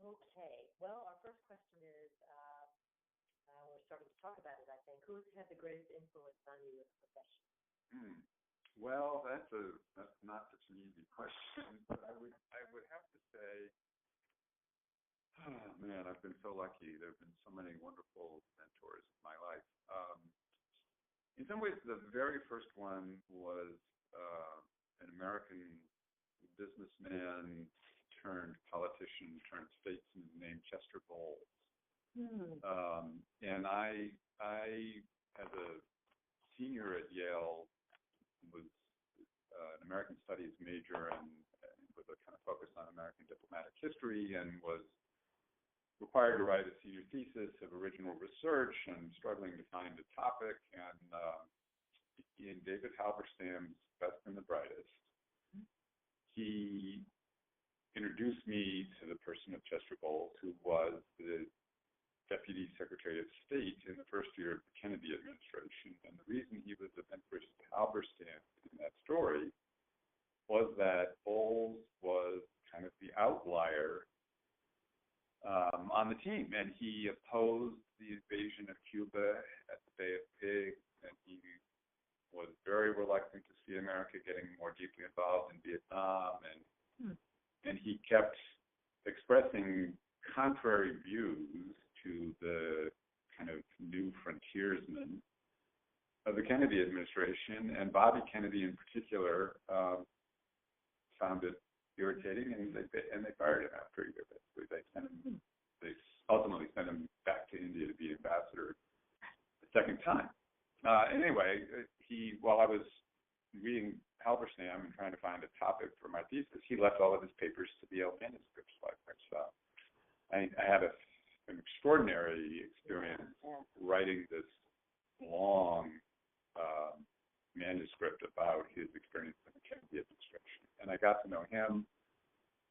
Okay. Well, our first question is, we're starting to talk about it, I think. Who's had the greatest influence on you in the profession? Well, that's not such an easy question, but I would have to say, oh man, I've been so lucky. There have been so many wonderful mentors in my life. In some ways, the very first one was an American businessman turned politician turned statesman named Chester Bowles. And I, as a senior at Yale, was an American Studies major and with a kind of focus on American diplomatic history, and was required to write a senior thesis of original research and struggling to find a topic. And in David Halberstam's Best and the Brightest, he introduced me to the person of Chester Bowles, who was the Deputy Secretary of State in the first year of the Kennedy administration. And the reason he was of interest to Halberstam in that story was that Bowles was kind of the outlier on the team, and he opposed the invasion of Cuba at the Bay of Pigs, and he was very reluctant to see America getting more deeply involved in Vietnam, and he kept expressing contrary views to the kind of new frontiersmen of the Kennedy administration, and Bobby Kennedy in particular found it irritating, and they fired him after a year. Basically, they ultimately sent him back to India to be ambassador the second time. Anyway, while I was reading Halberstam and trying to find a topic for my thesis, he left all of his papers to the Yale manuscripts library. So I had an extraordinary experience writing this long manuscript about his experience in the Kennedy administration. And I got to know him.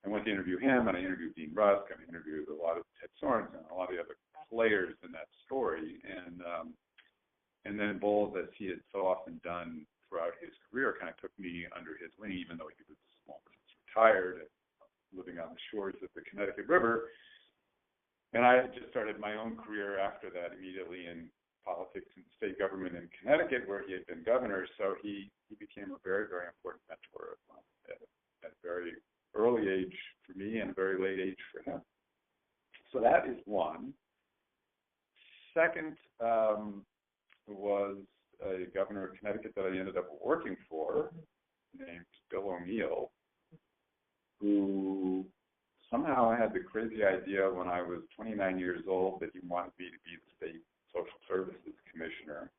I went to interview him, and I interviewed Dean Rusk, and I interviewed a lot of Ted Sorensen and a lot of the other players in that story. And then Bowles, as he had so often done throughout his career, kind of took me under his wing, even though he was retired and living on the shores of the Connecticut River. And I had just started my own career after that, immediately in politics and state government in Connecticut, where he had been governor. So he became a very, very important mentor of mine at a very early age for me and a very late age for him. So that is one. Second was a governor of Connecticut that I ended up working for, named Bill O'Neill, who somehow had the crazy idea when I was 29 years old that he wanted me to be the state social services commissioner,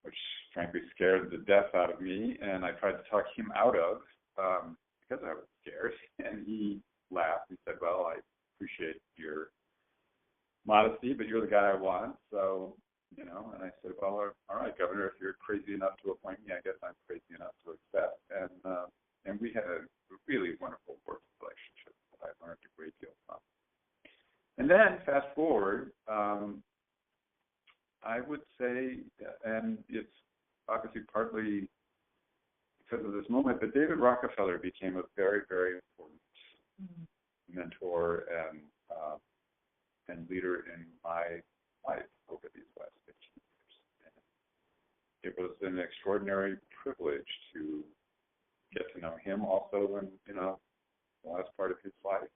which frankly scared the death out of me, and I tried to talk him out of because I was scared, and he laughed. He said, well, I appreciate your modesty, but you're the guy I want, so, and I said, well, all right, Governor, if you're crazy enough to appoint me, I guess I'm crazy enough to accept. And we had a really wonderful working relationship that I learned a great deal from. And then, fast forward, I would say, and it's obviously partly because of this moment, but David Rockefeller became a very, very important mentor and leader in my life over these last 15 years. And it was an extraordinary privilege to get to know him also in the last part of his life,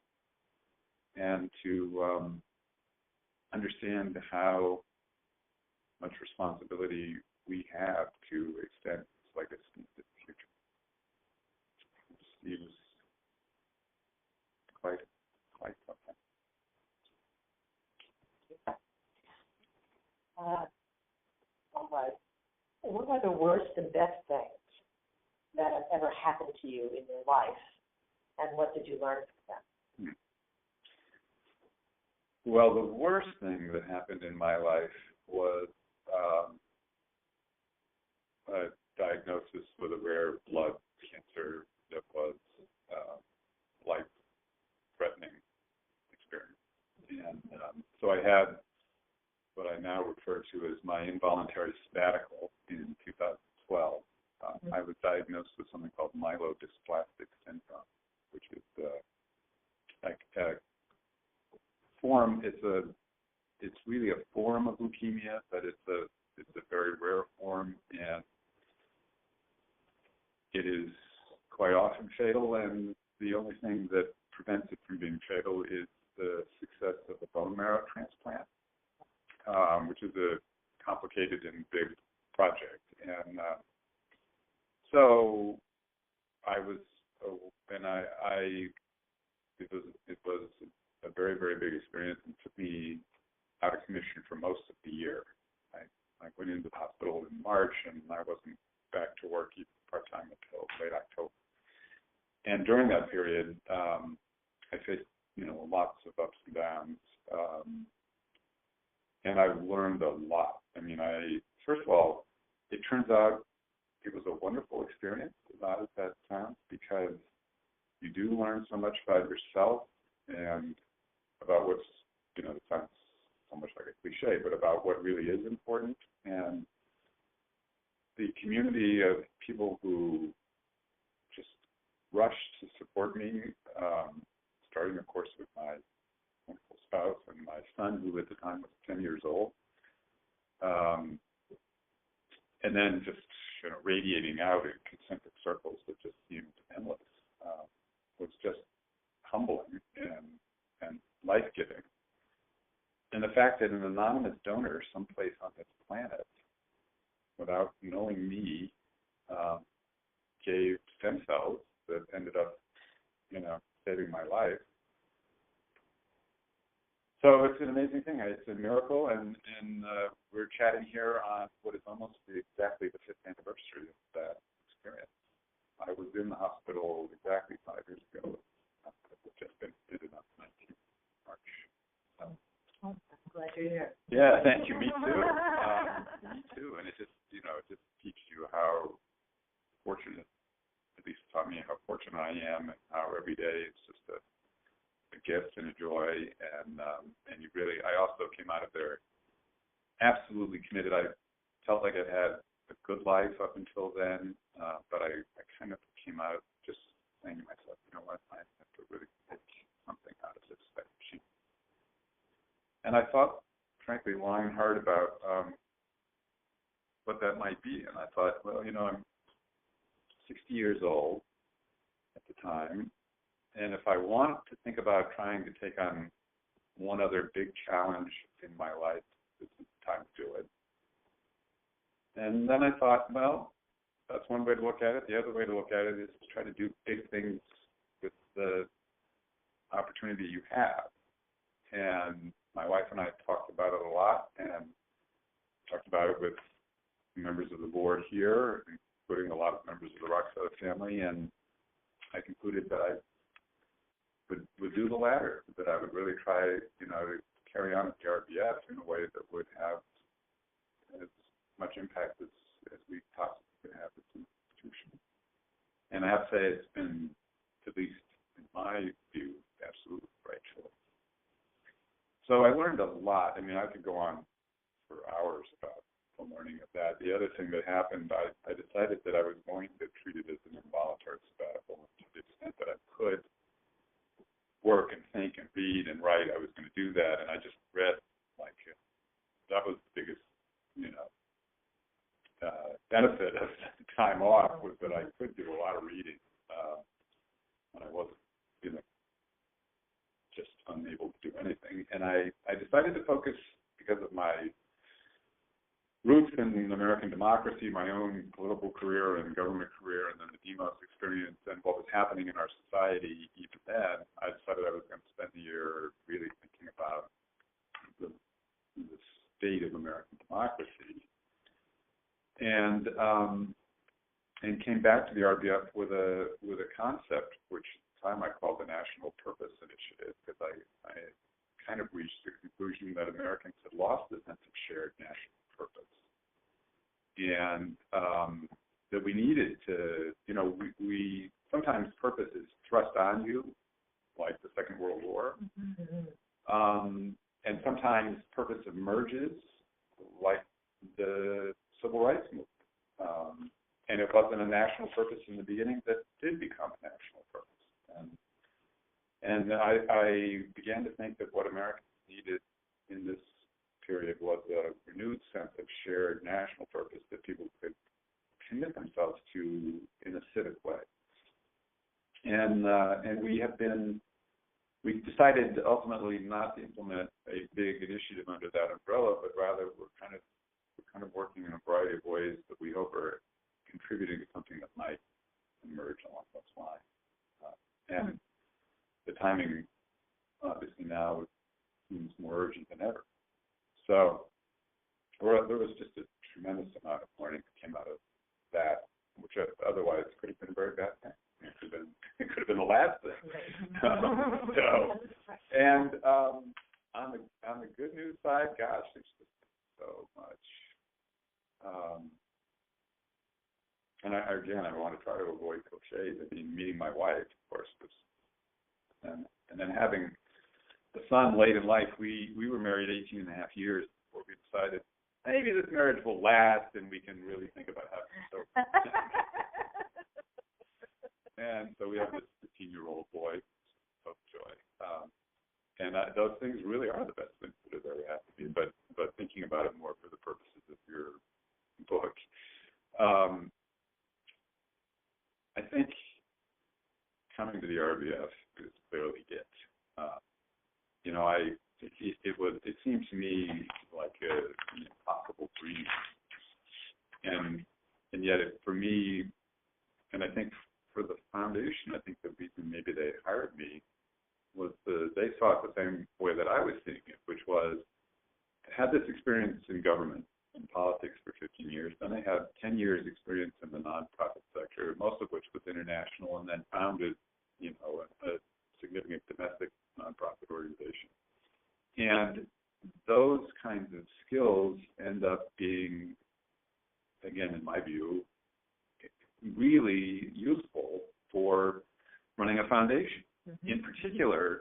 and to understand how much responsibility we have to extend his legacy into the future. He was quite something. All right. What are the worst and best things that have ever happened to you in your life, and what did you learn from them? Well, the worst thing that happened in my life was a diagnosis with a rare blood cancer that was life-threatening experience. And so I had what I now refer to as my involuntary sabbatical in 2012. I was diagnosed with something called myelodysplastic syndrome, which is a form. It's really a form of leukemia, but it's a very rare form, and it is quite often fatal. And the only thing that prevents it from being fatal is the success of a bone marrow transplant, which is a complicated and big project. And so I was, it was a very, very big experience, and took me out of commission for most of the year. I went into the hospital in March, and I wasn't back to work even part-time until late October. And during that period, I faced, lots of ups and downs, and I learned a lot. I mean, first of all, it turns out it was a wonderful experience, as odd as that sounds, because you do learn so much about yourself and about what's, it sounds so much like a cliche, but about what really is important. And the community of people who just rushed to support me, starting, of course, with my wonderful spouse and my son, who at the time was 10 years old, and then just radiating out in concentric circles that just seemed endless, was just humbling and life-giving. And the fact that an anonymous donor someplace on this planet, without knowing me, gave stem cells that ended up, saving my life. So it's an amazing thing. It's a miracle, and we're chatting here on what is almost exactly the 5th anniversary of that experience. I was in the hospital exactly 5 years ago. I've just been admitted on 19th March. So. I'm glad you're here. Yeah, thank you. Me too. Me too. And it just, it just teaches you how fortunate, at least taught me how fortunate I am, and how every day it's just a gift and a joy. And you really, I also came out of there absolutely committed. I felt like I'd had a good life up until then, but I kind of came out just saying to myself, you know what, I have to really take something out of this machine. And I thought, frankly, long and hard about what that might be. And I thought, well, I'm 60 years old at the time, and if I want to think about trying to take on one other big challenge in my life, this is the time to do it. And then I thought, well, that's one way to look at it. The other way to look at it is to try to do big things with the opportunity you have. And my wife and I talked about it a lot, and talked about it with members of the board here, including a lot of members of the Rockefeller family, and I concluded that I would do the latter, that I would really try, to carry on at the RBF in a way that would have as much impact as we possibly could have as an institution. And I have to say, it's been, at least in my view, absolutely the right choice. So I learned a lot. I mean, I could go on for hours about the learning of that. The other thing that happened, I decided that I was going to treat it as an involuntary sabbatical to the extent that I could work and think and read and write. I was going to do that, and I just read that was the biggest, benefit of time off, was that I could do a lot of reading when I wasn't, just unable to do anything. And I decided to focus, because of my roots in American democracy, my own political career and government career, and then the DEMOS experience and what was happening in our society even then, I decided I was going to spend the year really thinking about the state of American democracy. And came back to the RBF with a concept which at the time I called the National Purpose Initiative, because I kind of reached the conclusion that Americans had lost the sense of shared national purpose, and that we needed to, we sometimes purpose is thrust on you, like the Second World War, and sometimes purpose emerges, like the Civil Rights Movement. And it wasn't a national purpose in the beginning that did become a national purpose. And I began to think that what Americans period was a renewed sense of shared national purpose that people could commit themselves to in a civic way. And we decided ultimately not to implement a big initiative under that umbrella, but rather we're kind of working in a variety of ways that we hope are contributing to something that might emerge along those lines. And the timing, obviously, now seems more urgent than ever. So there was just a tremendous amount of learning that came out of that, which otherwise could have been a very bad thing. It could have been the last thing. And on the good news side, gosh, there's just so much. And I want to try to avoid cliches. I mean, meeting my wife, of course, and then having the son late in life. We were married 18 and a half years before we decided maybe this marriage will last and we can really think about having children. And so we have this 15-year-old boy, of joy. And those things really are the best things that have ever happened to me. But thinking about it more for the purposes of your book, I think coming to the RBF is clearly it. It seemed to me like an impossible dream, and yet for me, and I think for the foundation, I think the reason maybe they hired me was they saw it the same way that I was seeing it, which was I had this experience in government and politics for 15 years. Then I had 10 years experience in the nonprofit sector, most of which was international, and then founded, a significant domestic nonprofit organization. And those kinds of skills end up being, again, in my view, really useful for running a foundation. Mm-hmm. In particular,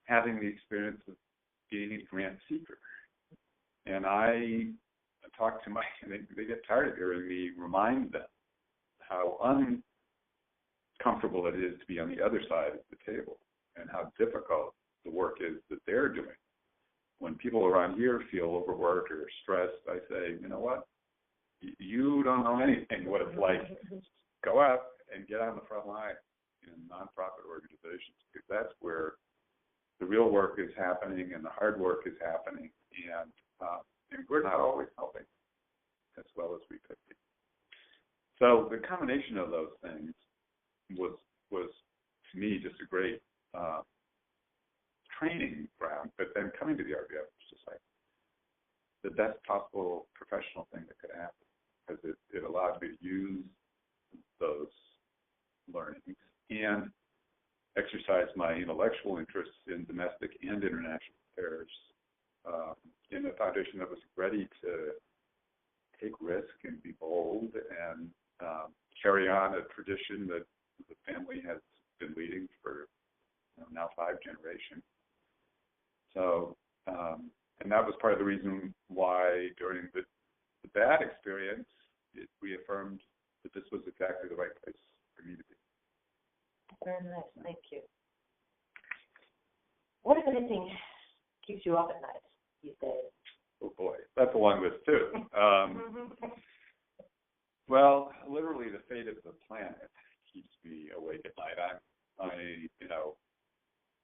having the experience of being a grant seeker. And I talk to they get tired of hearing me remind them how uncomfortable it is to be on the other side of the table and how difficult the work is that they're doing. When people around here feel overworked or stressed, I say, you know what? You don't know anything what it's like. Go out and get on the front line in nonprofit organizations, because that's where the real work is happening and the hard work is happening, and we're not always helping as well as we could be. So the combination of those things was to me just a great training ground. But then coming to the RBF was just like the best possible professional thing that could happen, because it allowed me to use those learnings and exercise my intellectual interests in domestic and international affairs in a foundation that was ready to take risk and be bold and carry on a tradition that the family has been leading for now 5 generations. So, and that was part of the reason why during the bad experience, it reaffirmed that this was exactly the right place for me to be. Very nice, thank you. What, if anything, keeps you up at night these days? Oh boy, that's a long list too. Well, literally the fate of the planet keeps me awake at night.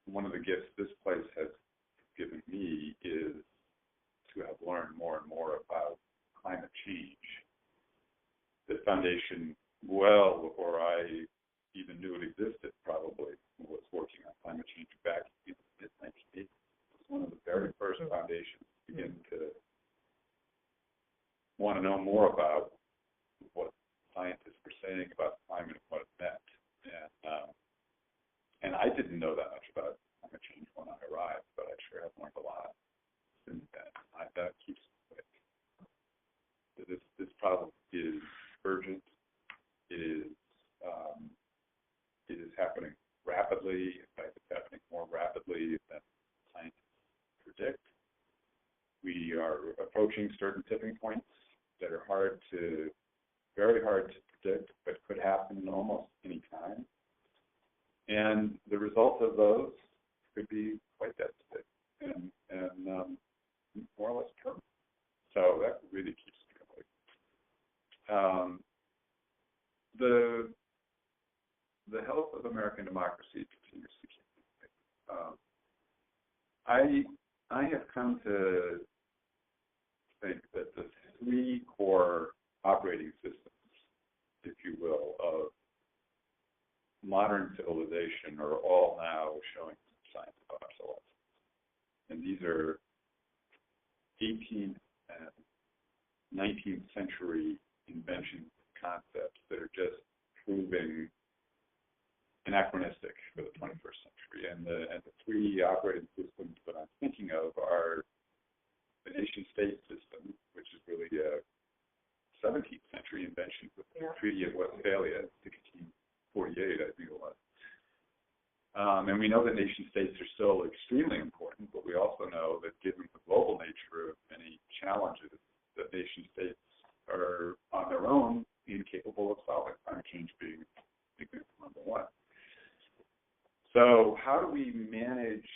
One of the gifts this place has given me is to have learned more and more about climate change. The foundation, well before I even knew it existed, probably was working on climate change back in the mid-1980s. It was one of the very first foundations to begin to want to know more about what scientists were saying about climate and what it meant. And I didn't know that much about climate change when I arrived, but I sure have learned a lot since then. That keeps me awake. This problem is urgent. It is happening rapidly. In fact, it's happening more rapidly than scientists predict. We are approaching certain tipping points that are very hard to predict, but could happen almost any time. And the result of those could be quite devastating. And more or less permanent. So that really keeps me going. The health of American democracy continues to keep me going. I have come to think that the three core operating systems, if you will, of modern civilization are all now showing signs of obsolescence. And these are 18th and 19th century inventions and concepts that are just proving anachronistic for the 21st century. And the three operating systems that I'm thinking of are the nation-state system, which is really a 17th century invention with the Treaty of Westphalia, 1648, I think it was. And we know that nation-states are still extremely important, but we also know that given the global nature of many challenges, that nation-states are on their own incapable of solving, climate change being example number one. So how do we manage,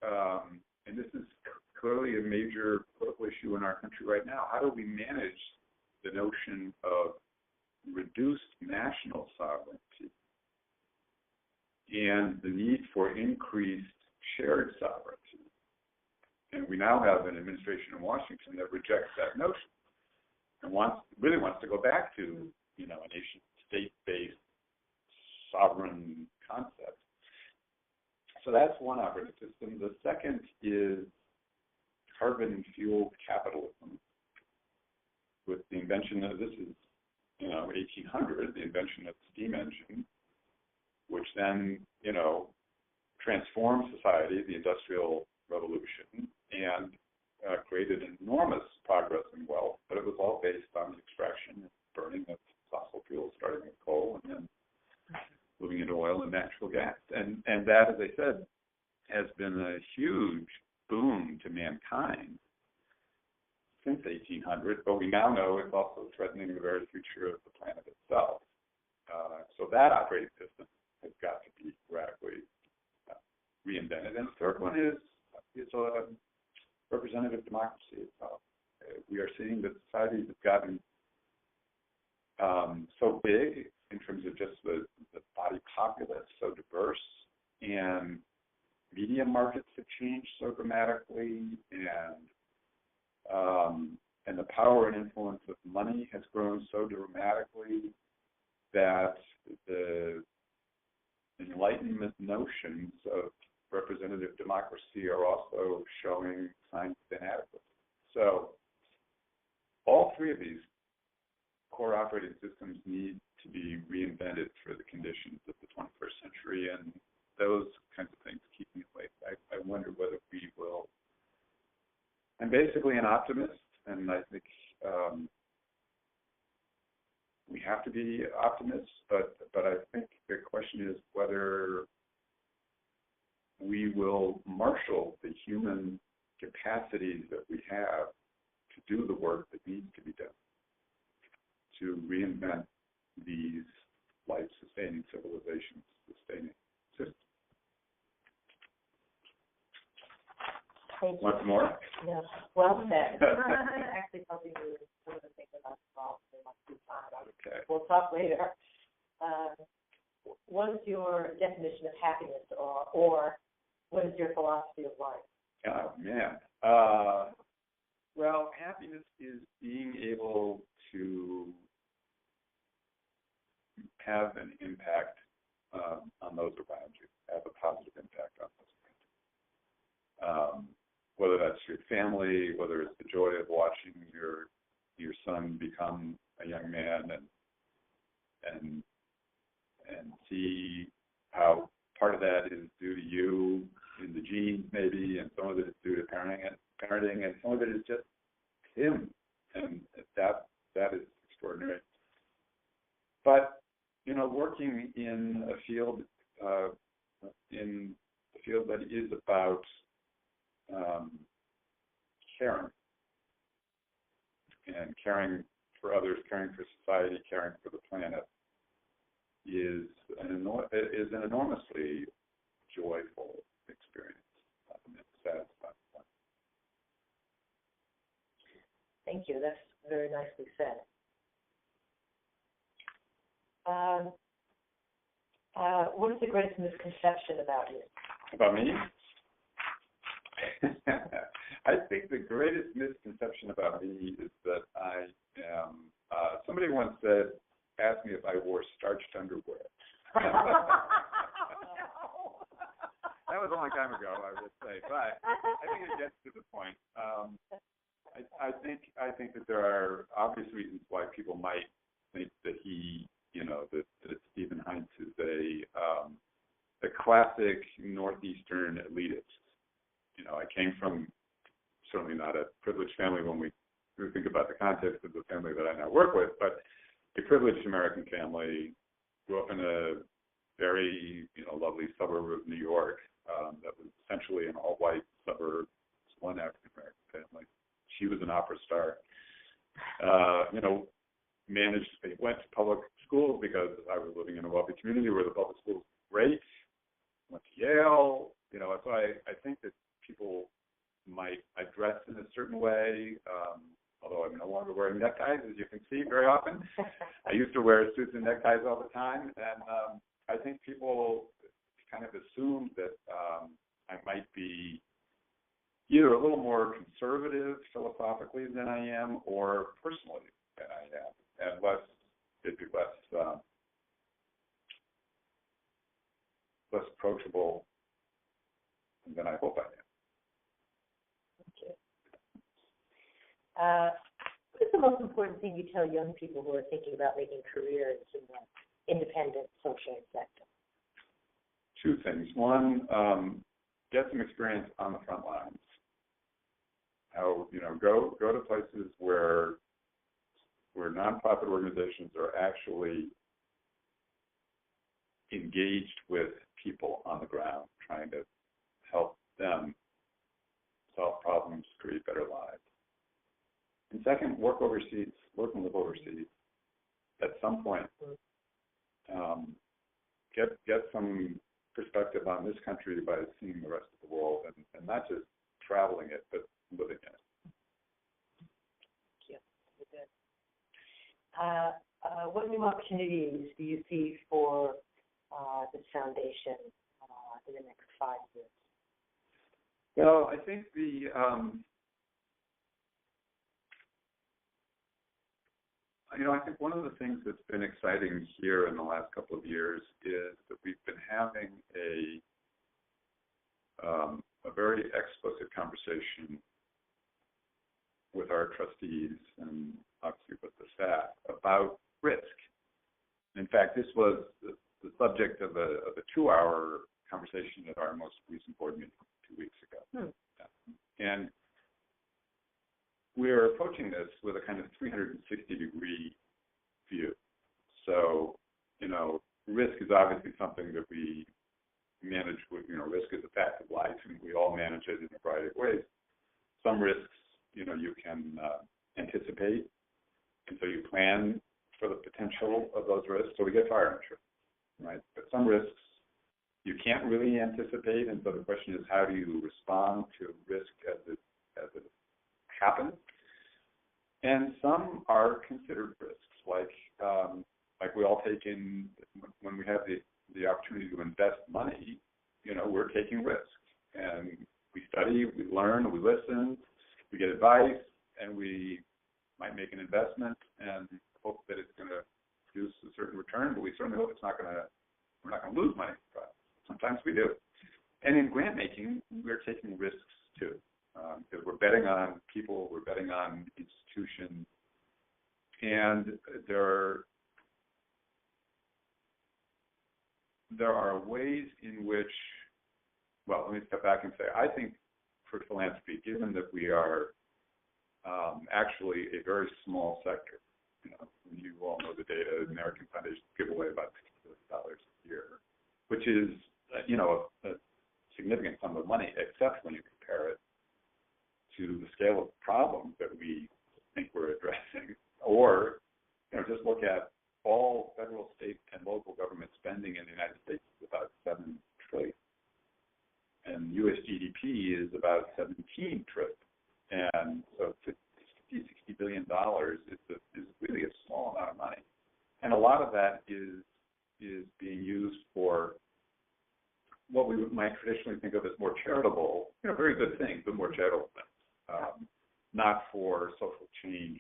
and this is clearly a major political issue in our country right now, how do we manage the notion of reduced national sovereignty and the need for increased shared sovereignty? And we now have an administration in Washington that rejects that notion and really wants to go back to, a nation-state-based sovereign concept. So that's one operating system. The second is carbon-fueled capitalism, with the invention of, this is, 1800, the invention of the steam engine, which then, transformed society, the Industrial Revolution, and created enormous progress in wealth, but it was all based on the extraction and burning of fossil fuels, starting with coal and then moving into oil and natural gas. And that, as I said, has been a huge boon to mankind since 1800, but we now know it's also threatening the very future of the planet itself. So that operating system has got to be radically reinvented. And the third one is a representative democracy itself. We are seeing that societies have gotten so big in terms of just the body populace, so diverse, and media markets have changed so dramatically, and the power and influence of money has grown so dramatically that the Enlightenment notions of representative democracy are also showing signs of inadequacy. So all three of these core operating systems need to be reinvented for the conditions of the 21st century, and those kinds of things keep me awake. I wonder whether we will. I'm basically an optimist, and I think we have to be optimists, but I think the question is whether we will marshal the human capacities that we have to do the work that needs to be done to reinvent these life-sustaining civilizations, sustaining systems. Thank you. Want more? Yeah, well said. Actually helping you with some of the things about philosophy must be fine. Okay. We'll talk later. What is your definition of happiness, or what is your philosophy of life? Oh, man. Well, happiness is being able to have an impact on those around you, have a positive impact on those around you. Whether that's your family, whether it's the joy of watching your son become a young man and see how part of that is due to you in the genes maybe, and some of it is due to parenting, and some of it is just him, and that is extraordinary. But working in a field that is about caring for others, caring for society, caring for the planet is an enormously joyful experience, and satisfying one. Thank you. That's very nicely said. What is the greatest misconception about you? About me? I think the greatest misconception about me is that I am, somebody once asked me if I wore starched underwear. That was a long time ago, I would say, but I think it gets to the point. I think that there are obvious reasons why people might think that that Stephen Heintz is a classic Northeastern elitist. I came from certainly not a privileged family when we think about the context of the family that I now work with, but a privileged American family, grew up in a very lovely suburb of New York that was essentially an all-white suburb. It's one African American family. She was an opera star. Went to public schools because I was living in a wealthy community where the public schools were great. Went to Yale. So I think that people might dress in a certain way, although I'm no longer wearing neckties, as you can see very often. I used to wear suits and neckties all the time, and I think people kind of assumed that I might be either a little more conservative philosophically than I am, or personally than I am, and less approachable than I hope I am. What is the most important thing you tell young people who are thinking about making careers in the independent social sector? Two things. One, get some experience on the front lines. Go to places where nonprofit organizations are actually engaged with people on the ground, trying to help them solve problems, create better lives. And second, work and live overseas. At some point, get some perspective on this country by seeing the rest of the world, and not just traveling it, but living it. Thank you. Very good. What new opportunities do you see for this foundation in the next 5 years? Well, I think I think one of the things that's been exciting here in the last couple of years is that we've been having a very explicit conversation with our trustees and obviously with the staff about risk. In fact, this was the subject of a 2-hour conversation at our most recent board meeting 2 weeks ago. And we're approaching this with a kind of 360-degree view. So, risk is obviously something that we manage with, risk is a fact of life, and we all manage it in a variety of ways. Some risks, you can anticipate, and so you plan for the potential of those risks. So we get fire insurance, right? But some risks you can't really anticipate, and so the question is, how do you respond to risk as it happens? And some are considered risks, like we all take in when we have the opportunity to invest money. We're taking risks, and we study, we learn, we listen, we get advice, and we might make an investment and hope that it's going to produce a certain return, but we certainly hope we're not going to lose money. But sometimes we do. And in grant making, we're taking risks too, because we're betting on people, we're betting on institutions, and there are ways in which, well, let me step back and say, I think for philanthropy, given that we are actually a very small sector, you all know the data, American foundations give away about $50 billion a year, which is, a significant sum of money, except when you compare it to the scale of problems that we think we're addressing. Or, just look at all federal, state, and local government spending in the United States is about $7 trillion. And U.S. GDP is about $17 trillion. And so $50, $60 billion a lot of that is being used for what we might traditionally think of as more charitable, very good things, but more charitable things, not for social change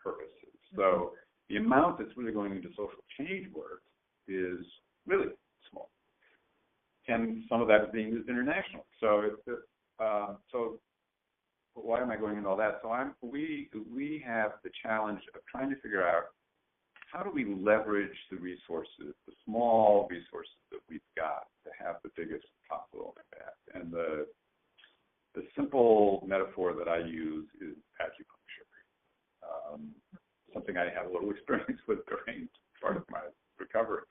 purposes. So the amount that's really going into social change work is really small, and some of that is being used internationally. So why am I going into all that? So we have the challenge of trying to figure out how do we leverage the resources, the small resources that we've got, to have the biggest possible impact. And the simple metaphor that I use is acupuncture, something I had a little experience with during part of my recovery.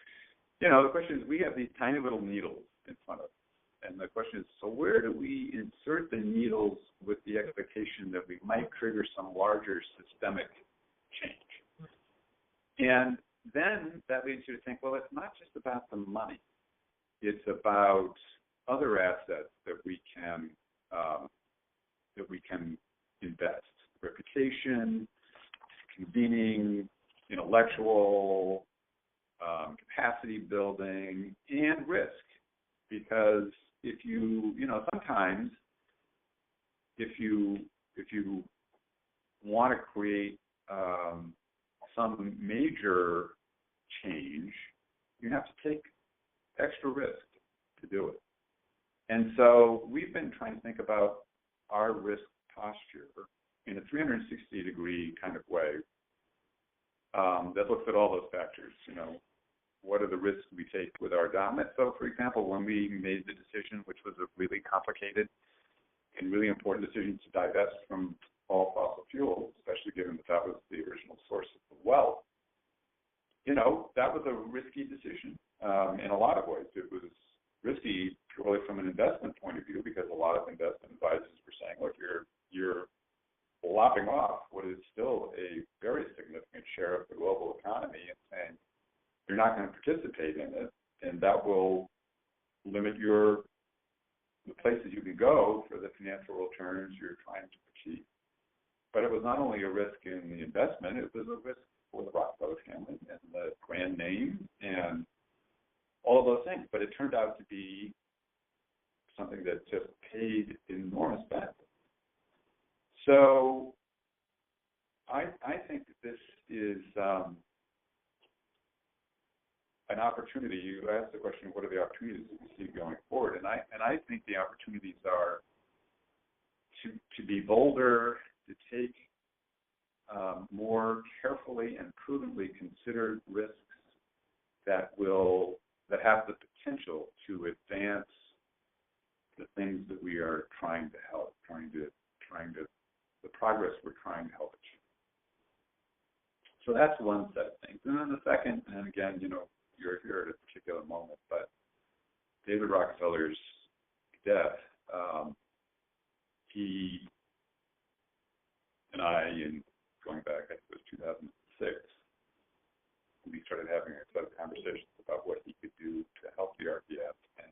The question is, we have these tiny little needles in front of us. And the question is, so where do we insert the needles with the expectation that we might trigger some larger systemic change? And then that leads you to think, well, it's not just about the money. It's about other assets that we can invest: reputation, convening, intellectual, capacity building, and risk. Because if you sometimes if you want to create some major change, you have to take extra risk to do it. And so we've been trying to think about our risk posture in a 360-degree kind of way that looks at all those factors. What are the risks we take with our endowment? So, for example, when we made the decision, which was a really complicated and really important decision, to divest from all fossil fuels, especially given that was the original source of wealth, that was a risky decision in a lot of ways. It was risky purely from an investment point of view, because a lot of investment advisors were saying, look, you're lopping off what is still a very significant share of the global economy, and saying you're not going to participate in it, and that will limit the places you can go for the financial returns you're trying to achieve. But it was not only a risk in the investment, it was a risk for the Rockefeller family and the brand name and all of those things. But it turned out to be something that just paid enormous benefits. So I think that this is an opportunity. You asked the question, what are the opportunities that we see going forward? And I think the opportunities are to be bolder, to take more carefully and prudently considered risks that have the potential to advance the things that we are trying to help, the progress we're trying to help achieve. So that's one set of things. And then the second, and again, you're here at a particular moment, but David Rockefeller's death, he and I, in going back, I think it was 2006, we started having a set of conversations about what he could do to help the RBF. And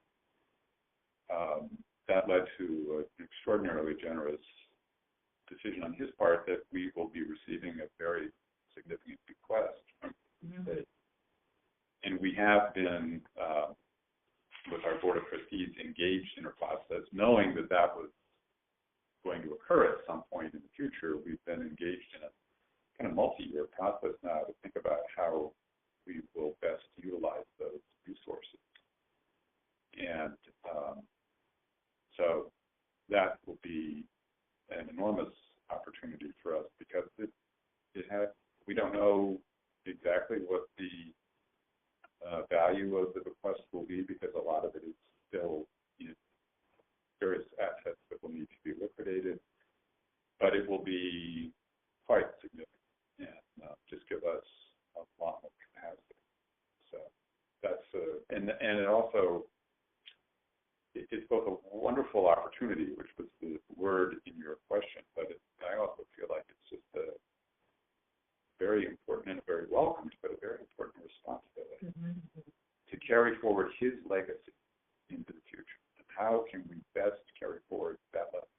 that led to an extraordinarily generous decision on his part that we will be receiving a very significant bequest from the state. And we have been, with our board of trustees, engaged in a process, knowing that that was going to occur at some point in the future. We've been engaged in a kind of multi-year process now to think about how we will best utilize those resources. And so that will be an enormous opportunity for us, because we don't know exactly what the value of the bequest will be, because a lot of it is still various assets that will need to be liquidated, but it will be quite significant and just give us a lot more capacity. So that's and it also it's both a wonderful opportunity, which was the word in your question, but I also feel like it's just a very important and a very welcomed, but a very important responsibility to carry forward his legacy into the future. And how can we best carry forward that legacy?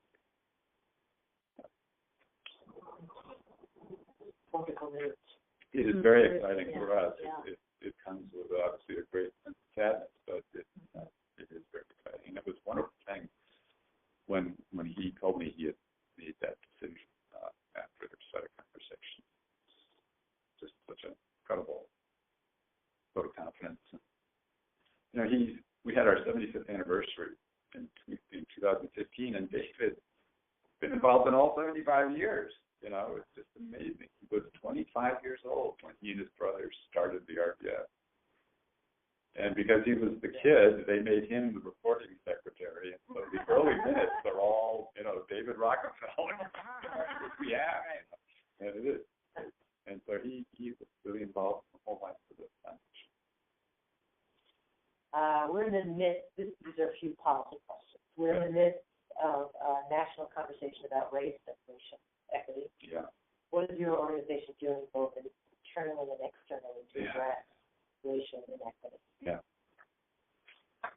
it is very exciting for us. It comes with obviously a great sense of sadness, but it is very exciting. It was one of the things when he told me he had made that decision after the set of conversation. Just such an incredible vote of confidence. You know, we had our 75th anniversary in 2015, and David's been involved in all 75 years. You know, it's just amazing. He was 25 years old when he and his brothers started the RBF. And because he was the kid, they made him the reporting secretary. And so the early minutes are all, you know, David Rockefeller. We have. And it is. And so he was really involved in the whole life of this foundation. We're in the midst, these are a few policy questions. We're in the midst of a national conversation about race and racial equity. Yeah. What is your organization doing both internally and externally to address racial inequity? Yeah.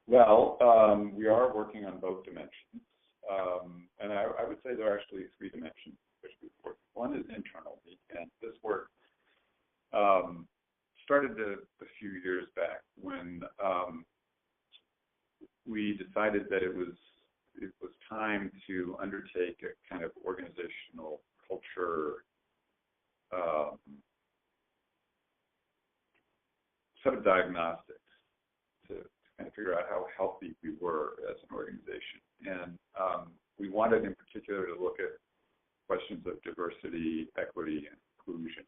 Well, we are working on both dimensions. And I would say there are actually three dimensions which we work. One is internally, and this work started a few years back when we decided that it was time to undertake a kind of organizational culture set of diagnostics to kind of figure out how healthy we were as an organization. And we wanted in particular to look at questions of diversity, equity, and inclusion.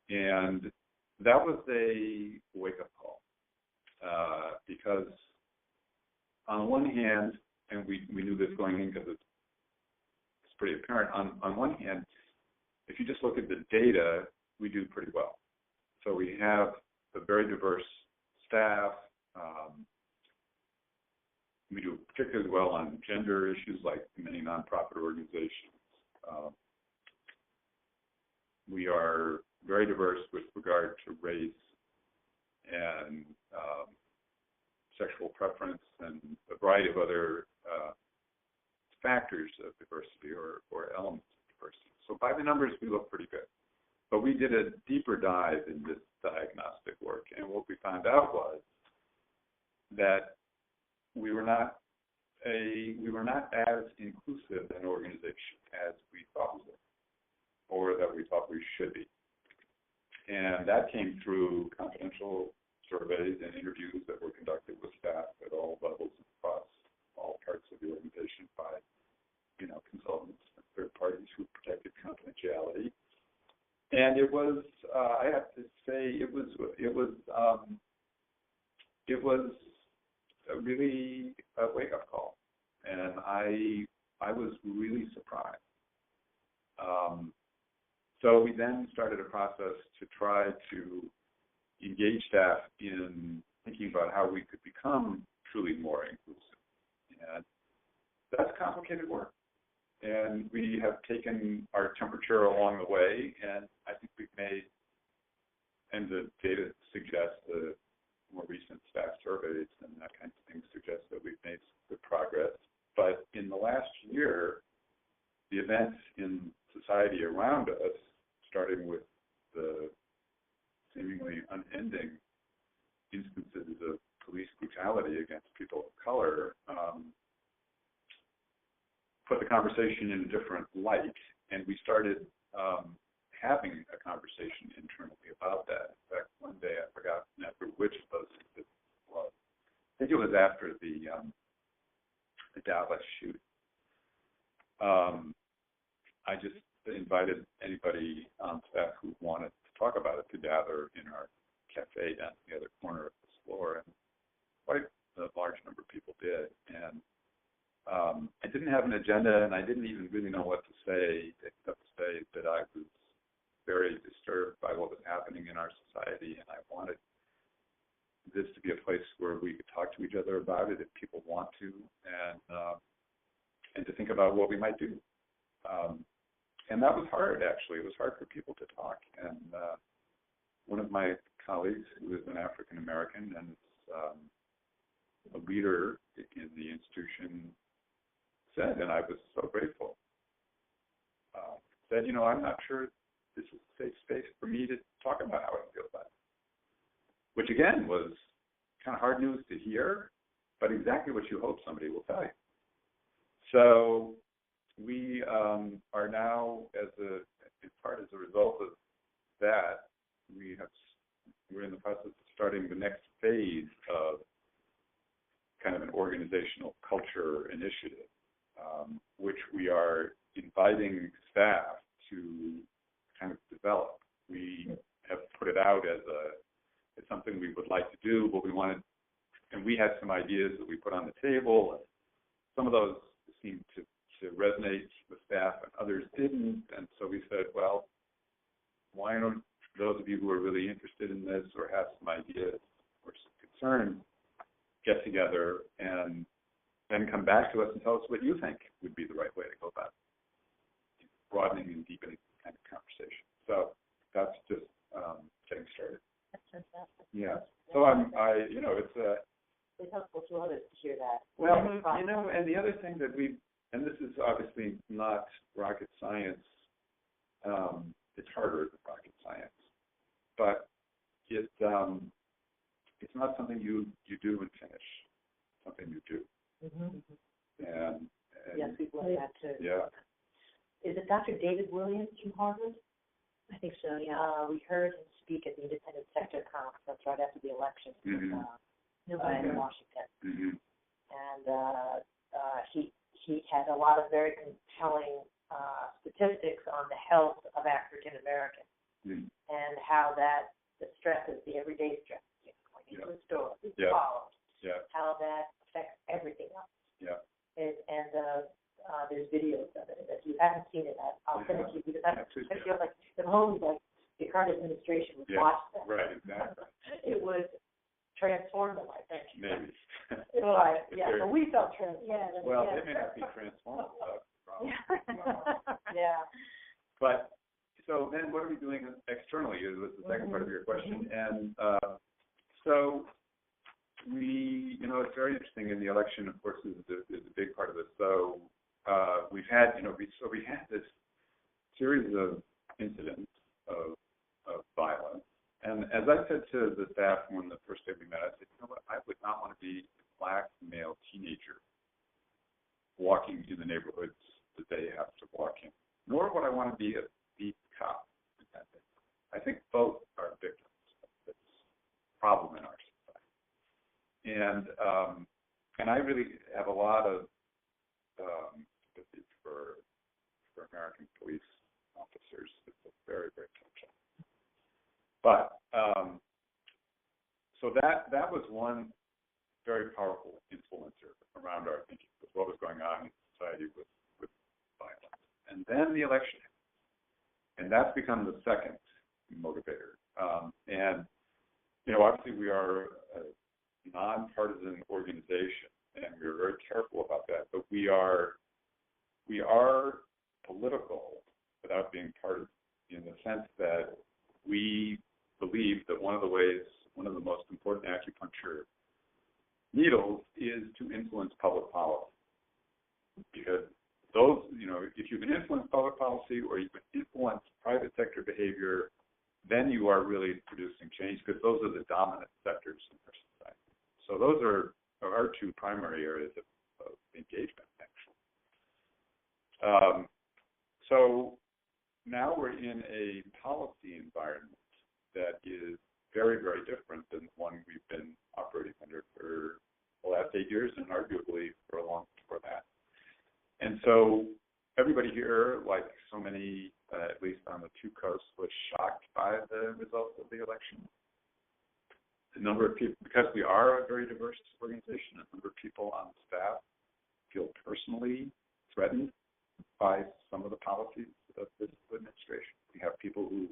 And that was a wake-up call because on one hand, and we knew this going in because it's pretty apparent, on one hand, if you just look at the data, we do pretty well. So we have a very diverse staff. We do particularly well on gender issues like many nonprofit organizations. We are very diverse with regard to race and sexual preference and a variety of other factors of diversity or elements of diversity. So by the numbers, we look pretty good. But we did a deeper dive in this diagnostic work, and what we found out was that we were not as inclusive an organization as we thought we were, or that we thought we should be. And that came through confidential surveys and interviews that were conducted with staff at all levels across all parts of the organization by, you know, consultants and third parties who protected confidentiality. And it was, I have to say, it was really a wake-up call, and I was really surprised. So we then started a process to try to engage staff in thinking about how we could become truly more inclusive. And that's complicated work. And we have taken our temperature along the way, and I think we've made, and the data suggests, the more recent staff surveys and that kind of thing suggest that we've made good progress. But in the last year, the events in society around us, starting with the seemingly unending instances of police brutality against people of color, put the conversation in a different light, and we started having a conversation internally about that. In fact, one day I forgot after which of those it was. I think it was after the Dallas shooting. I just invited anybody on staff who wanted to talk about it to gather in our cafe down the other corner of this floor, and quite a large number of people did. And I didn't have an agenda, and I didn't even really know what to say, except to say that I was very disturbed by what was happening in our society, and I wanted this to be a place where we could talk to each other about it if people want to, and to think about what we might do. And that was hard, actually. It was hard for people to talk. And one of my colleagues, who is an African American and is a leader in the institution, said, and I was so grateful, said, you know, I'm not sure this is a safe space for me to talk about how I feel about it. Which, again, was kind of hard news to hear, but exactly what you hope somebody will tell you. So we are now, in part as a result of that, we're in the process of starting the next phase of kind of an organizational culture initiative, which we are inviting staff to kind of develop. We have put it out as it's something we would like to do, but we had some ideas that we put on the table, and some of those seemed to resonate with staff and others didn't, and so we said, well, why don't those of you who are really interested in this or have some ideas or some concerns get together and then come back to us and tell us what you think would be the right way to go about it, broadening and deepening kind of conversation. So that's just getting started. That's fantastic. Yeah. So it's helpful to others to hear that. Well, and the other thing that and this is obviously not rocket science, it's harder than rocket science, but it's not something you do and finish, something you do. Mm-hmm. And yes, we've learned that too. Yeah. Is it Dr. David Williams from Harvard? I think so, yeah. We heard him speak at the Independent Sector Conference right after the election in Washington. Mm-hmm. And he had a lot of very compelling statistics on the health of African Americans and how the stresses, the everyday stress, going into a store, how that affects everything else. Yeah. And there's videos of it. If you haven't seen it, I'll send it to you because I feel like the whole the current administration would watch that. Right, exactly. It was transformative, I think. Maybe. Right. Yeah. So we felt transformed. Yeah. Well, they may not be transformative. That's the problem. Yeah. But so then, what are we doing externally? Is the second part of your question, and so we, it's very interesting. In the election, of course, is a big part of this. So we've had, we had this series of incidents of violence. And as I said to the staff when the first day we met, I said, what, I would not want to be a black male teenager walking in the neighborhoods that they have to walk in, nor would I want to be a beat cop. I think both are victims of this problem in our society. And I really have a lot of sympathy for American police officers. It's a very, very tough job. But so that was one very powerful influencer around our thinking, with what was going on in society with violence. And then the election happened. And that's become the second motivator. And obviously we are a nonpartisan organization, and we're very careful about that. But we are political without being partisan, in the sense that we believe that one of the most important acupuncture needles is to influence public policy. Because those, if you can influence public policy or you can influence private sector behavior, then you are really producing change, because those are the dominant sectors in our society. So those are our two primary areas of engagement, actually. So now we're in a policy environment that is very, very different than the one we've been operating under for the last 8 years, and arguably for a long before that. And so everybody here, like so many, at least on the two coasts, was shocked by the results of the election. The number of people, because we are a very diverse organization, a number of people on the staff feel personally threatened by some of the policies of this administration. We have people who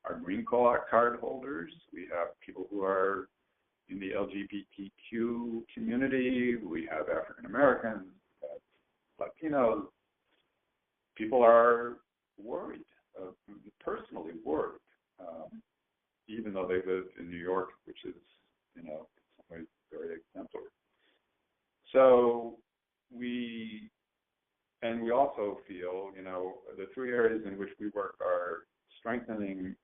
are green card holders. We have people who are in the LGBTQ community. We have African Americans, Latinos. People are worried, personally worried, even though they live in New York, which is, in some ways very exemplary. So we also feel, the three areas in which we work are strengthening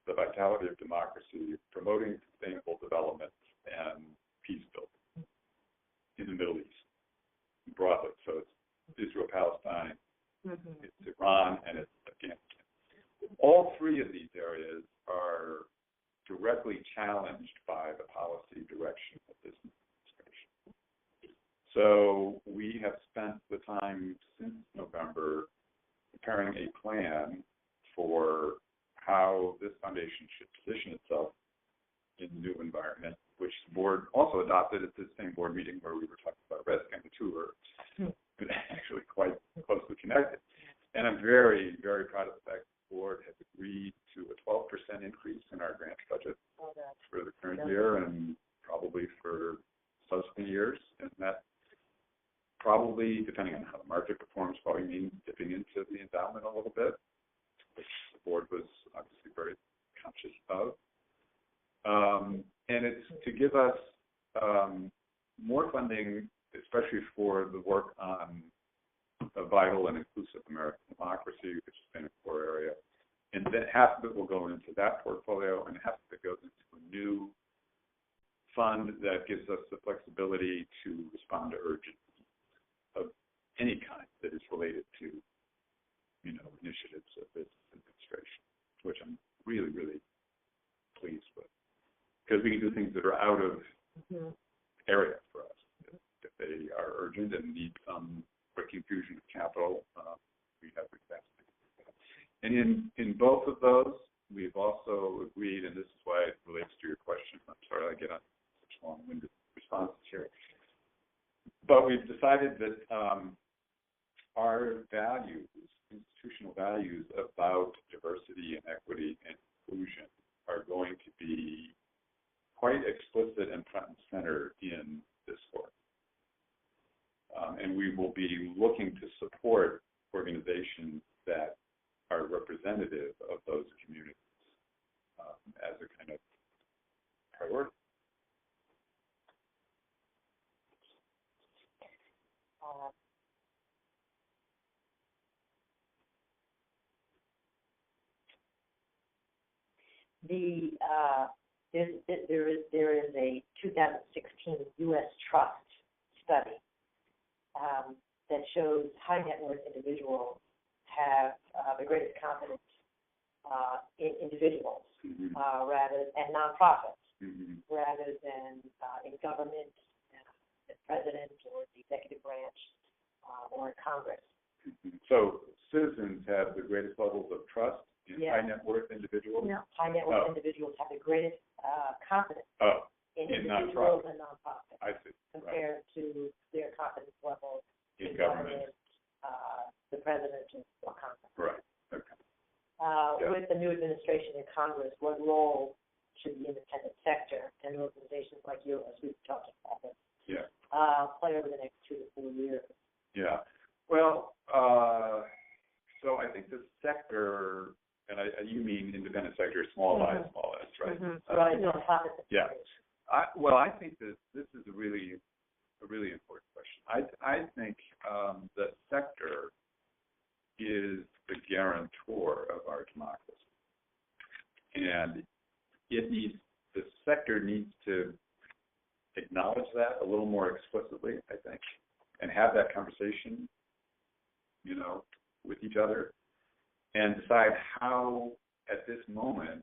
the vitality of democracy, promoting sustainable development and peace building in the Middle East broadly. So it's Israel, Palestine, it's Iran, and it's Afghanistan. All three of these areas are directly challenged by the policy direction of this administration. So we have spent the time since November preparing a plan for how this foundation should position itself in the new environment, which the board also adopted at the same board meeting where we were talking about risk, and the two are actually quite closely connected. And I'm very, very proud of the fact the board has agreed to a 12% increase in our grant budget for the current year and probably for subsequent years. And that probably, depending on how the market performs, probably means dipping into the endowment a little bit, which the board was obviously very conscious of. And it's to give us more funding, especially for the work on a vital and inclusive American democracy, which has been a core area. And that half of it will go into that portfolio, and half of it goes into a new fund that gives us the flexibility to respond to urgent needs of any kind that is related to, initiatives of this administration, which I'm really, really pleased with. Because we can do things that are out of area for us. If they are urgent and need some quick infusion of capital, we have the capacity. And in both of those, we've also agreed, and this is why it relates to your question. I'm sorry I get on such long-winded responses here. But we've decided that our values, institutional values about diversity and equity and inclusion are going to be quite explicit and front and center in this work. And we will be looking to support organizations that are representative of those communities as a kind of priority. There is a 2016 U.S. Trust study that shows high net worth individuals have the greatest confidence in individuals and nonprofits rather than in government, the president or the executive branch or in Congress. So citizens have the greatest levels of trust in high net worth individuals? No, high net worth individuals have the greatest confidence in individuals and nonprofits. I see. Compared to their confidence level in government, the president, or Congress. Right. Okay. With the new administration in Congress, what role should the independent sector and organizations like yours, we've talked about this, play over the next 2 to 4 years? Yeah. Well, so I think the sector, and you mean independent sector, small I, small s, right? Right. Nonprofits. Yeah. I think that this is a really important question. I think the sector is the guarantor of our democracy, and the sector needs to acknowledge that a little more explicitly, I think, and have that conversation, with each other, and decide how, at this moment,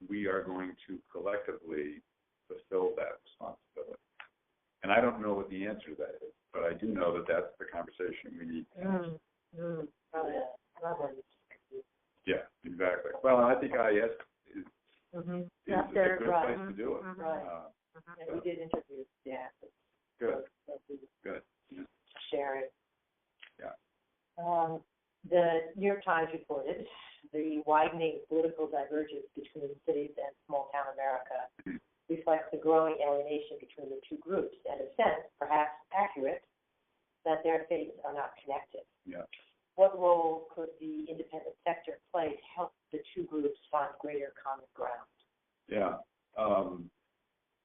we are going to collectively fulfill that responsibility. And I don't know what the answer to that is, but I do know that that's the conversation we need to have. Yeah, exactly. Well, I think IS is a good place to do it. And we did interviews, Good. Good. Sharing. Yeah. The New York Times reported the widening political divergence between cities and small-town America reflects the growing alienation between the two groups, and a sense, perhaps accurate, that their fates are not connected. Yeah. What role could the independent sector play to help the two groups find greater common ground? Yeah.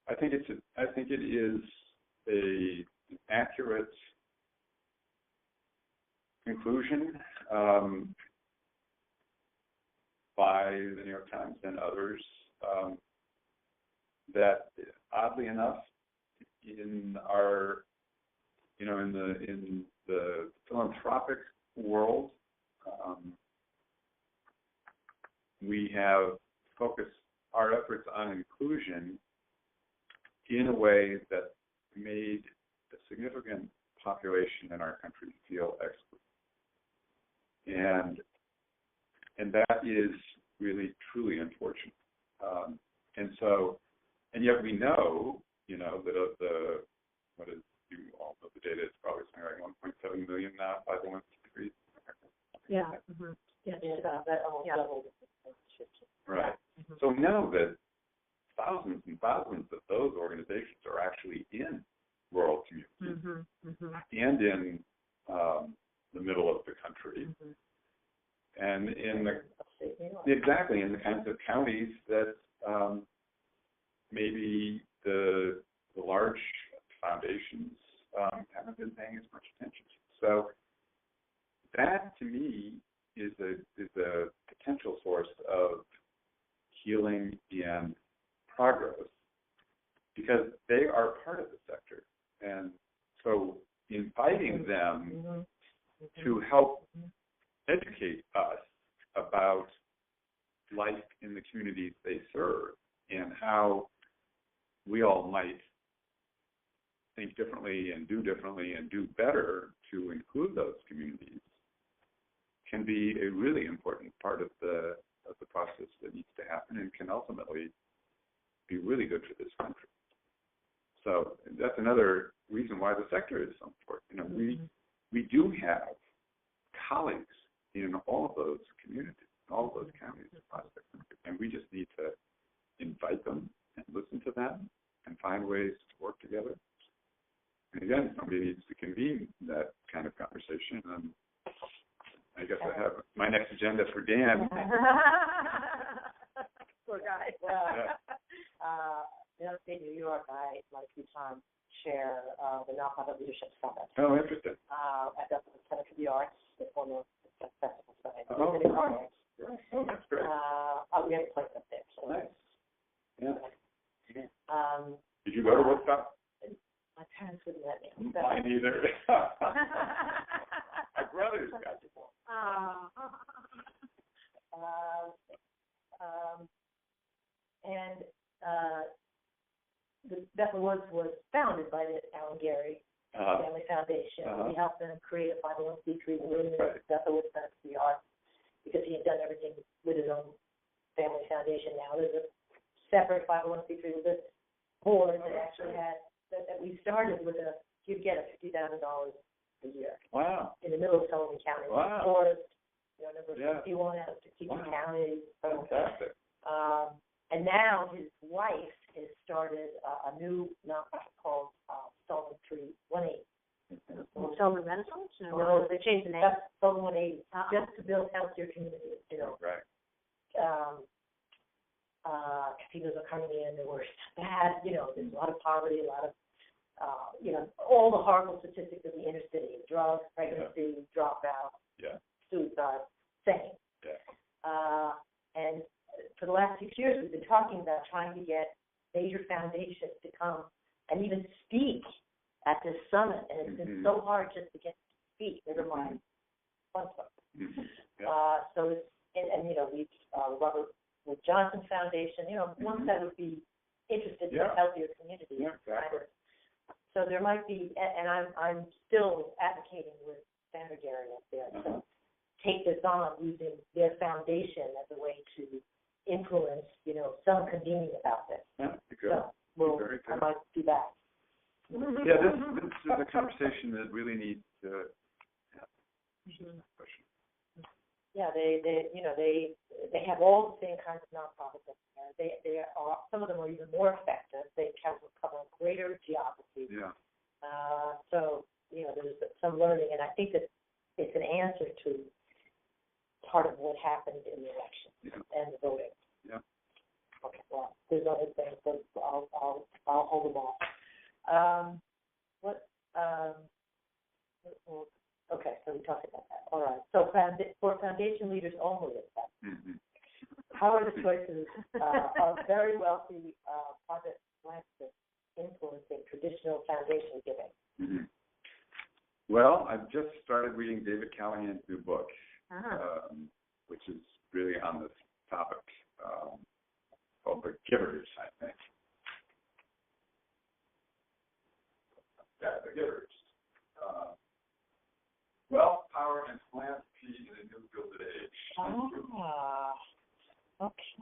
I think it is an accurate conclusion. by the New York Times and others, that oddly enough, in our, in the philanthropic world, we have focused our efforts on inclusion in a way that made a significant population in our country feel excluded. And that is really, truly unfortunate. And yet we know, that of the, what is, you all know the data, it's probably something like 1.7 million now, 501c3s. Yeah. Mm-hmm. Yeah. That almost doubled. Right. Mm-hmm. So we know that thousands and thousands of those organizations are actually in rural communities and in the middle of the country. And in exactly in the kinds of counties that maybe the large foundations haven't been paying as much attention to. So that, to me, is a potential source of healing and progress, because they are part of the sector. And so inviting them to help educate us about life in the communities they serve and how we all might think differently and do better to include those communities can be a really important part of the process that needs to happen, and can ultimately be really good for this country. So that's another reason why the sector is so important. We do have colleagues in all of those communities, all of those counties across the country, and we just need to invite them and listen to them and find ways to work together. And again, somebody needs to convene that kind of conversation. And I guess I have my next agenda for Dan. Poor guy. In upstate New York, I, like you, Tom, chair the Nonprofit Leadership Summit. Oh, interesting. At the Center for the Arts, the former festival site. Oh, that's great. We have a place up there. So nice. Yeah. Did you Did go to Woodstock? My parents wouldn't let me. Mine either. My brothers got to go. The Bethel Woods was founded by the Alan Gary Family Foundation. We helped them create a 501c3 movement, Bethel Woods Center for the Arts, because he had done everything with his own family foundation. Now there's a separate 501c3 list board that actually had that we started with you'd get a $50,000 a year. Wow. In the middle of Sullivan County. Wow. Forest, number 51 out of 62 counties. Fantastic. And now his wife has started a new nonprofit called Sullivan Tree 180. Sullivan Renaissance? No, they changed the name. Sullivan 180, just to build healthier communities. Right. Casinos are coming in, the worst bad, there's a lot of poverty, a lot of, all the horrible statistics of the inner city, drugs, pregnancy, dropout, suicide, same. And for the last 6 years, we've been talking about trying to get major foundations to come and even speak at this summit, and it's been so hard just to get to speak, never mind fun stuff. So it's, we've Robert Wood Johnson Foundation, ones that would be interested in healthier communities. Yeah, exactly. So there might be, and I'm still advocating with Senator Gary up there to take this on using their foundation as a way to influence, some convening about this. Yeah, good. So I might do that. Yeah, this is a conversation that really needs to happen. Yeah, they have all the same kinds of nonprofits up there. They are, some of them are even more effective. They cover a greater geography. Yeah. So there's some learning, and I think that it's an answer to part of what happened in the election and the voting. Yeah. Okay. Well, there's other things, but I'll hold them off. Okay, so we talked about that. All right. So for foundation leaders only, is that? How are the choices of very wealthy private philanthropists influencing traditional foundation giving? Mm-hmm. Well, I've just started reading David Callahan's new book, which is really on this topic, called The Givers, I think. Yeah, The Givers. Wealth, Power, and Philanthropy in a New Gilded Age. Okay.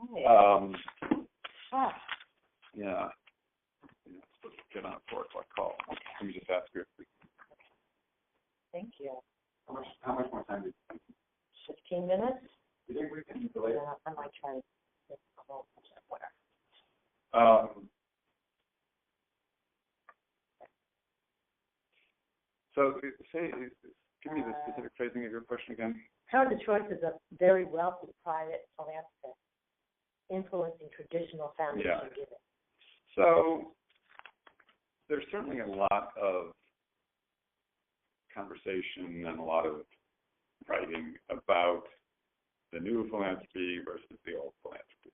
Yeah. It's supposed to get on a 4 o'clock call. Let me just ask her if we. Thank you. How much more time do you think? 15 minutes? You think we can delay? Yeah, I might try to get a call somewhere. So, give me the specific phrasing of your question again. How are the choices of very wealthy private philanthropists influencing traditional foundation giving? So, there's certainly a lot of conversation and a lot of writing about the new philanthropy versus the old philanthropy.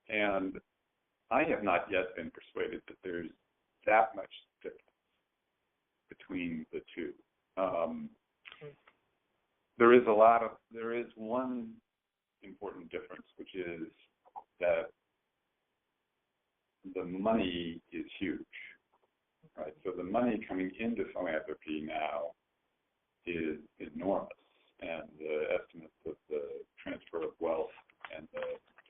And I have not yet been persuaded that there's that much difference between the two. There is one important difference, which is that the money is huge, right? So the money coming into philanthropy now is enormous, and the estimates of the transfer of wealth and the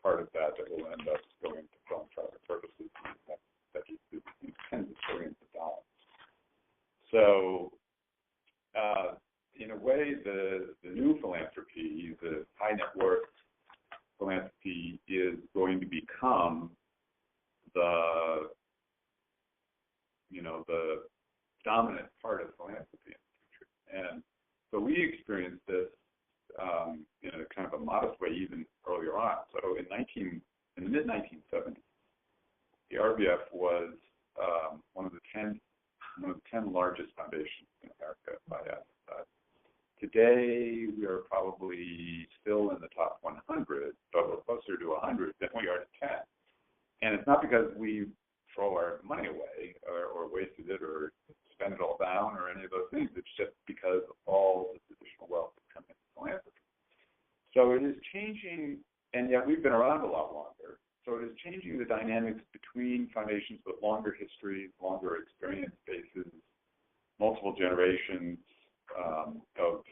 part of that will end up going to philanthropic purposes that is in tens of billions of dollars. So, in a way, the new philanthropy, the high net worth philanthropy, is going to become the dominant part of philanthropy in the future. And so we experienced this in a kind of a modest way even earlier on. So in the mid-1970s, the RBF was one of the 10 largest foundations in America by asset size. Today, we are probably still in the top 100, but we're closer to 100 than we are to 10. And it's not because we throw our money away or wasted it or spend it all down or any of those things. It's just because of all the additional wealth that comes into philanthropy. So it is changing, and yet we've been around a lot longer. So it is changing the dynamics between foundations with longer histories, longer experience bases, multiple generations of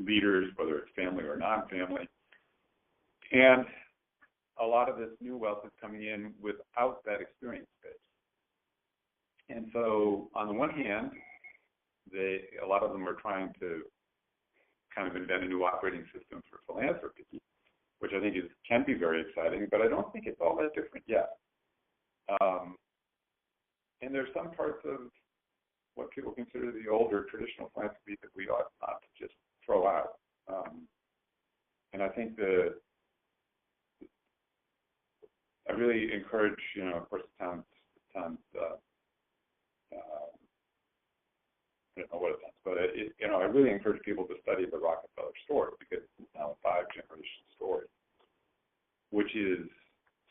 leaders, whether it's family or non-family. And a lot of this new wealth is coming in without that experience base. And so on the one hand, a lot of them are trying to kind of invent a new operating system for philanthropy, which I think can be very exciting, but I don't think it's all that different yet. And there's some parts of what people consider the older traditional philanthropy that we ought not to just throw out. And I think I really encourage, of course, Tom's I don't know what it sounds, but I really encourage people to study the Rockefeller story, because it's now a 5-generation story, which is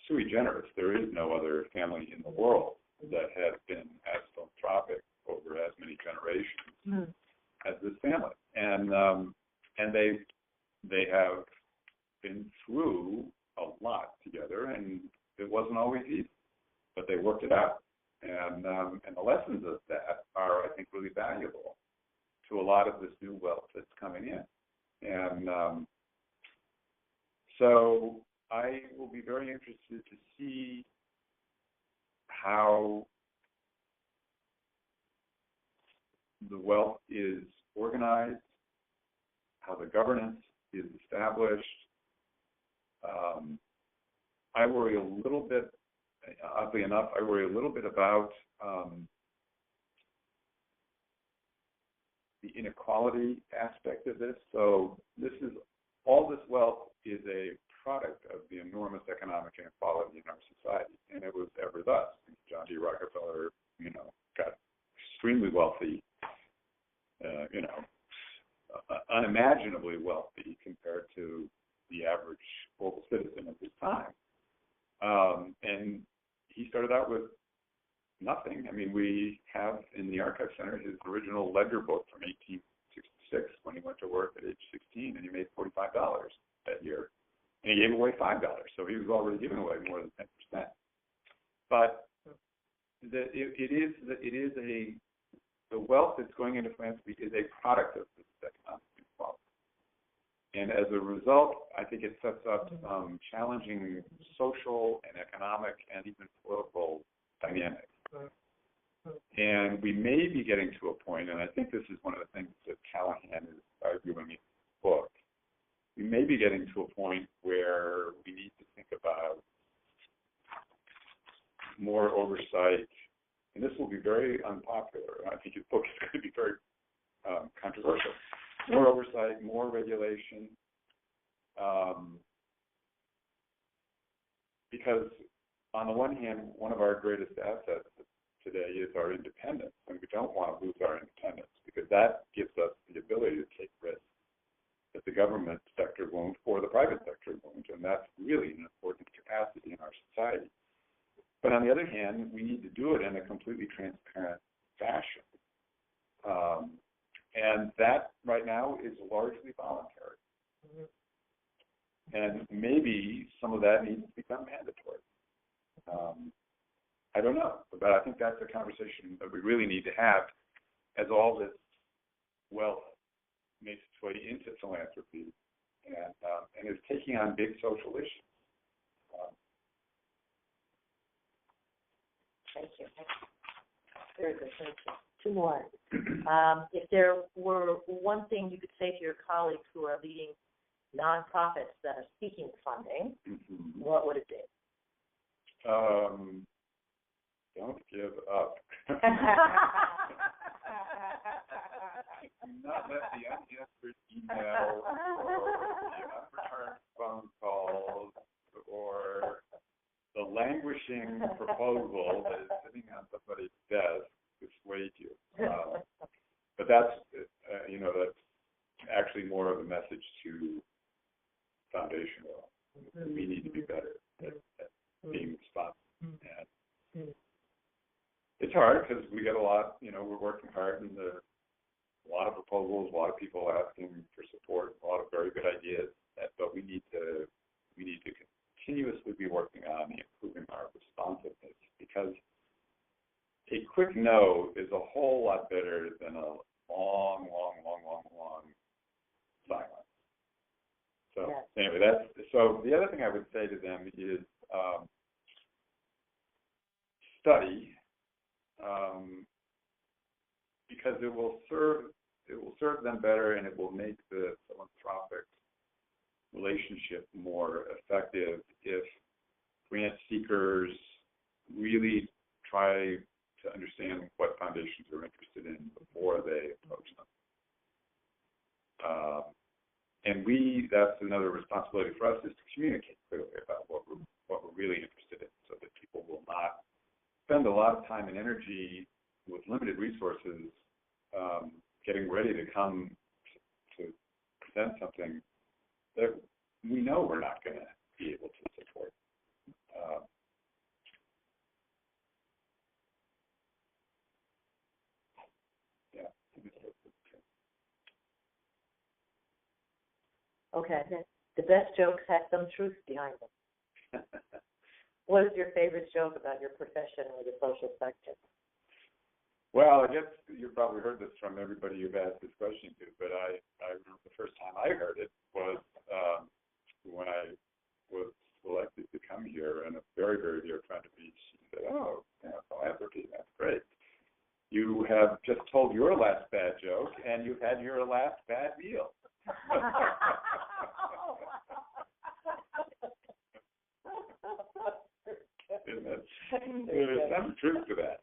sui generis. There is no other family in the world that has been as philanthropic over as many generations as this family, and they have been through a lot together, and it wasn't always easy, but they worked it out. And the lessons of that are, I think, really valuable to a lot of this new wealth that's coming in. And so I will be very interested to see how the wealth is organized, how the governance is established. I worry a little bit, oddly enough, about the inequality aspect of this. So all this wealth is a product of the enormous economic inequality in our society, and it was ever thus. John D. Rockefeller, got extremely wealthy, unimaginably wealthy compared to the average global citizen at this time. And he started out with nothing. I mean, we have in the Archive Center his original ledger book from 1866 when he went to work at age 16, and he made $45 that year. And he gave away $5, so he was already giving away more than 10%. But the wealth that's going into philanthropy is a product of this economic inequality. And as a result, I think it sets up challenging social and economic and even political dynamics. And we may be getting to a point, and I think this is one of the things that Callahan is arguing in his book, we may be getting to a point where we need to think about more oversight. And this will be very unpopular. I think his book is going to be very controversial. More oversight, more regulation, because on the one hand, one of our greatest assets today is our independence, and we don't want to lose our independence because that gives us the ability to take risks that the government sector won't or the private sector won't, and that's really an important capacity in our society. But on the other hand, we need to do it in a completely transparent fashion. And that right now is largely voluntary. And maybe some of that needs to become mandatory. I don't know, but I think that's a conversation that we really need to have as all this wealth makes its way into philanthropy and is taking on big social issues. Thank you. Very good. Thank you. Two more. If there were one thing you could say to your colleagues who are leading nonprofits that are seeking funding, what would it be? Don't give up. Do not let the unanswered email or the unreturned phone calls or the languishing proposal that is sitting on somebody's desk dissuade you. But that's, that's actually more of a message to foundational. We need to be better at being responsive. And it's hard because we get a lot, we're working hard and a lot of proposals, a lot of people asking for support, a lot of very good ideas, but we need to continuously be working on improving our responsiveness because a quick no is a whole lot better than a long silence. So anyway, so the other thing I would say to them is study, because it will serve them better and it will make the philanthropic relationship more effective if grant seekers really try to understand what foundations are interested in before they approach them. And that's another responsibility for us, is to communicate clearly about what we're really interested in so that people will not spend a lot of time and energy with limited resources getting ready to come to present something that we know we're not going to be able to support. Okay. The best jokes have some truth behind them. What is your favorite joke about your profession or the social sector? Well, I guess you've probably heard this from everybody you've asked this question to, but I remember the first time I heard it was when I was selected to come here, and a very, very dear friend of me, she said, philanthropy, that's great. You have just told your last bad joke, and you've had your last bad meal. There's some truth to that.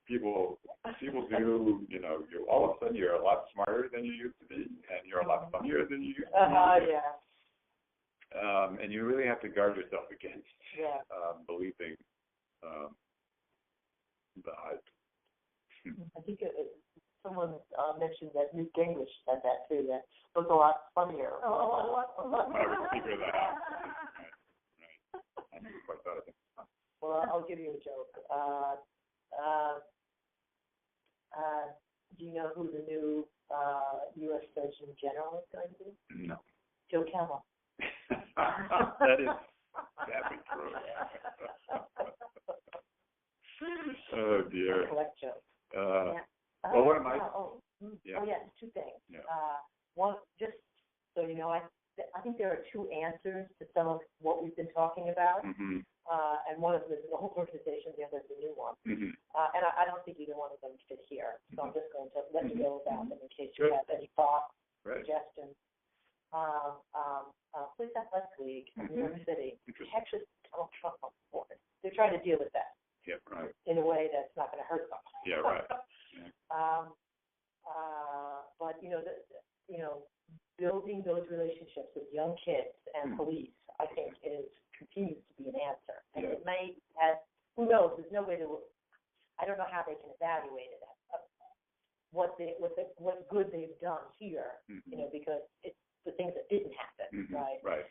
People do, you all of a sudden you're a lot smarter than you used to be, and you're a lot funnier than you used to be. And you really have to guard yourself against believing the hype. I think someone mentioned that Newt Gingrich said that too. That was a lot funnier. I would figure that out. Right. I never quite thought of it. Well, I'll give you a joke. Do you know who the new U.S. Surgeon General is going to be? No. Joe Camel. That is sadly true. Oh dear. Collect joke. Well, what am I? Yes, two things. Yeah. One, just so you know, I think there are two answers to some of what we've been talking about. Mm-hmm. And one of them is the whole organization, the other is the new one. Mm-hmm. And I don't think either one of them fit here, so I'm just going to let you know about them in case you Good. have any thoughts, Right. suggestions. Police Athletic League in New York City. Actually, Donald Trump on the board. They're trying to deal with that. Yeah, right. In a way that's not going to hurt them. Yeah, right. Yeah. But building those relationships with young kids and police, I think, continues to be an answer. And it may have, who knows? There's no way to. I don't know how they can evaluate it. What good they've done here, because it's the things that didn't happen, right? Right.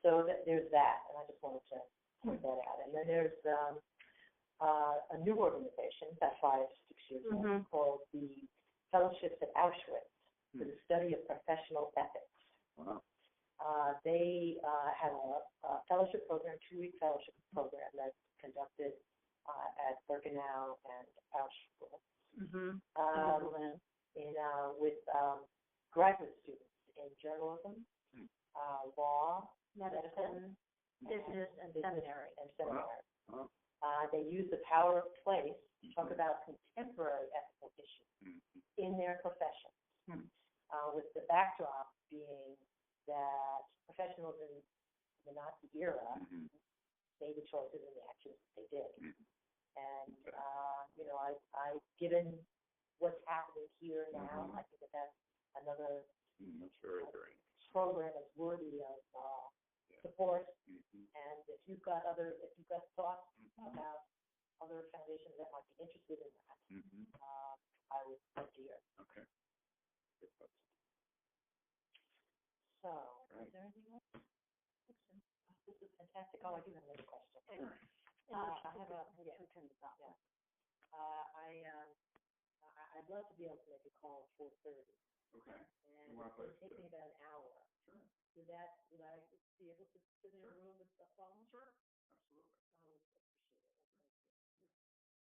So there's that, and I just wanted to point that out. And then there's a new organization about 5-6 years old called the Fellowships at Auschwitz for the study of professional ethics. Wow. They have a fellowship program, 2-week fellowship program that's conducted at Birkenau and Auschwitz. With graduate students in journalism, law, medicine, business, and seminary. Wow. They use the power of place to talk about contemporary ethical issues in their profession, with the backdrop being that professionals in the Nazi era made the choices and the actions that they did. And, given what's happening here now, I think that's another very program that's worthy of support. And if you've got thoughts about other foundations that might be interested in that, I would love to hear. Okay. Good thoughts. So, is there anything else? This is fantastic. Oh, I do have another question. I have a I'd love to be able to make a call at 4:30. Okay. And it would take me about an hour. Sure. Would I be able to sit in a room with the phone? Sure.